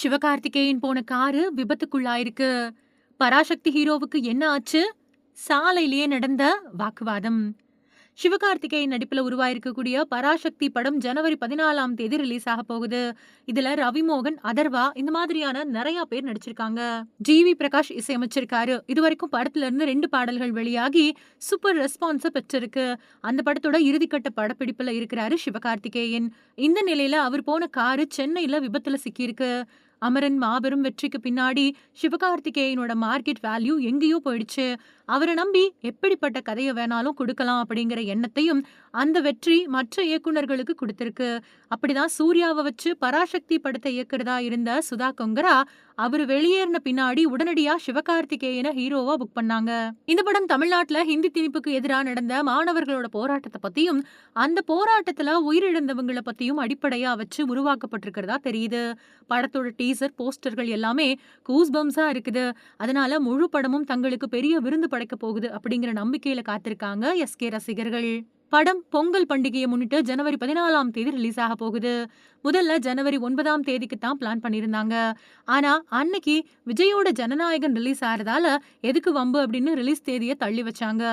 சிவகார்த்திகேயன் போன காரு விபத்துக்குள்ளாயிருக்கு. பராசக்தி ஹீரோவுக்கு என்ன ஆச்சு? சாலையிலேயே நடந்த வாக்குவாதம். சிவகார்த்திகேயன் நடிப்புல உருவாயிருக்கக்கூடிய பராசக்தி படம் ஜனவரி 14ஆம் தேதி ரிலீஸ் ஆக போகுது. இதுல ரவிமோகன், அதர்வா இந்த மாதிரியான நிறைய பேர் நடிச்சிருக்காங்க. ஜி.வி. பிரகாஷ் இசையமைச்சிருக்காரு. இதுவரைக்கும் படத்துல இருந்து 2 பாடல்கள் வெளியாகி சூப்பர் ரெஸ்பான்ஸ பெற்றிருக்கு. அந்த படத்தோட இறுதிக்கட்ட படப்பிடிப்புல இருக்கிறாரு சிவகார்த்திகேயன். இந்த நிலையில அவர் போன காரு சென்னையில விபத்துல சிக்கியிருக்கு. அமரன் மாபெரும் வெற்றிக்கு பின்னாடி சிவகார்த்திகேயனோட மார்க்கெட் வேல்யூ எங்கேயோ போயிடுச்சு. அவரை நம்பி எப்படிப்பட்ட கதையை வேணாலும் கொடுக்கலாம் அப்படிங்கிற எண்ணத்தையும் அந்த வெற்றி மற்ற இயக்குனர்களுக்கு கொடுத்திருக்கு. அப்படிதான் சூர்யாவை வச்சு பராசக்தி படத்தை இயக்குறதா இருந்த சுதா கொங்கரா அவரு வெளியேறின பின்னாடி உடனடியா சிவகார்த்திகேயனை ஹீரோவா புக் பண்ணாங்க. இந்த படம் தமிழ்நாட்டுல ஹிந்தி திணிப்புக்கு எதிராக நடந்த மாணவர்களோட போராட்டத்தை பத்தியும் அந்த போராட்டத்துல உயிரிழந்தவங்களை பத்தியும் அடிப்படையா வச்சு உருவாக்கப்பட்டிருக்கிறதா தெரியுது. படத்தோட டீசர், போஸ்டர்கள் எல்லாமே கூஸ் பம்ஸா இருக்குது. அதனால முழு படமும் தங்களுக்கு பெரிய விருந்து படைக்க போகுது அப்படிங்கிற நம்பிக்கையில காத்திருக்காங்க எஸ்கே ரசிகர்கள். படம் பொங்கல் பண்டிகையை முன்னிட்டு ஜனவரி 14ஆம் தேதி ரிலீஸ் ஆக போகுது. முதல்ல ஜனவரி 9ஆம் தேதிக்கு தான் பிளான் பண்ணியிருந்தாங்க. ஆனா அன்னைக்கு விஜயோட ஜனநாயகன் ரிலீஸ் ஆறதால எதுக்கு வம்பு அப்படின்னு ரிலீஸ் தேதியை தள்ளி வச்சாங்க.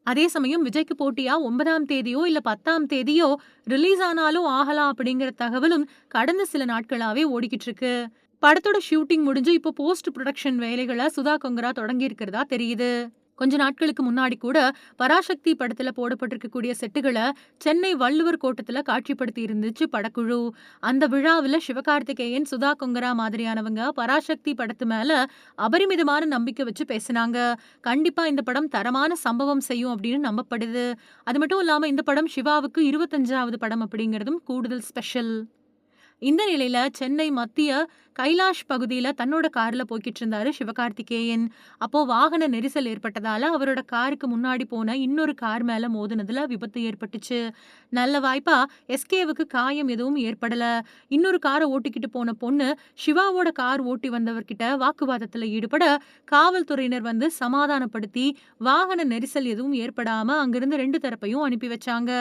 அதே சமயம் விஜய்க்கு போட்டியா 9ஆம் தேதியோ இல்ல 10ஆம் தேதியோ ரிலீஸ் ஆனாலும் ஆகலாம் அப்படிங்கிற தகவலும் கடந்த சில நாட்களாவே ஓடிக்கிட்டு இருக்கு. படத்தோட ஷூட்டிங் முடிஞ்சு இப்போ போஸ்ட் ப்ரொடக்ஷன் வேலைகளை சுதா கொங்கரா தொடங்கி இருக்கிறதா தெரியுது. கொஞ்ச நாட்களுக்கு முன்னாடி கூட பராசக்தி படத்துல போடப்பட்டிருக்கக்கூடிய செட்டுகளை சென்னை வள்ளுவர் கோட்டத்துல காட்சிப்படுத்தி இருந்துச்சு படக்குழு. அந்த விழாவில் சிவகார்த்திகேயன், சுதா கொங்கரா மாதிரியானவங்க பராசக்தி படத்து மேல அபரிமிதமான நம்பிக்கை வச்சு பேசினாங்க. கண்டிப்பா இந்த படம் தரமான சம்பவம் செய்யும் அப்படின்னு நம்பப்படுது. அது மட்டும் இல்லாம இந்த படம் சிவாவுக்கு 25வது படம் அப்படிங்கிறதும் கூடுதல் ஸ்பெஷல். இந்த நிலையில சென்னை மத்திய கைலாஷ் பகுதியில தன்னோட கார்ல போய்கிட்டு இருந்தாரு சிவகார்த்திகேயன். அப்போ வாகன நெரிசல் ஏற்பட்டதால அவரோட காருக்கு முன்னாடி போன இன்னொரு கார் மேல மோதினதுல விபத்து ஏற்பட்டுச்சு. நல்ல வாய்ப்பா எஸ்கேவுக்கு காயம் எதுவும் ஏற்படல. இன்னொரு காரை ஓட்டிக்கிட்டு போன பொண்ணு சிவாவோட கார் ஓட்டி வந்தவர்கிட்ட வாக்குவாதத்துல ஈடுபட காவல்துறையினர் வந்து சமாதானப்படுத்தி வாகன நெரிசல் எதுவும் ஏற்படாம அங்கிருந்து 2 தரப்பையும் அனுப்பி வச்சாங்க.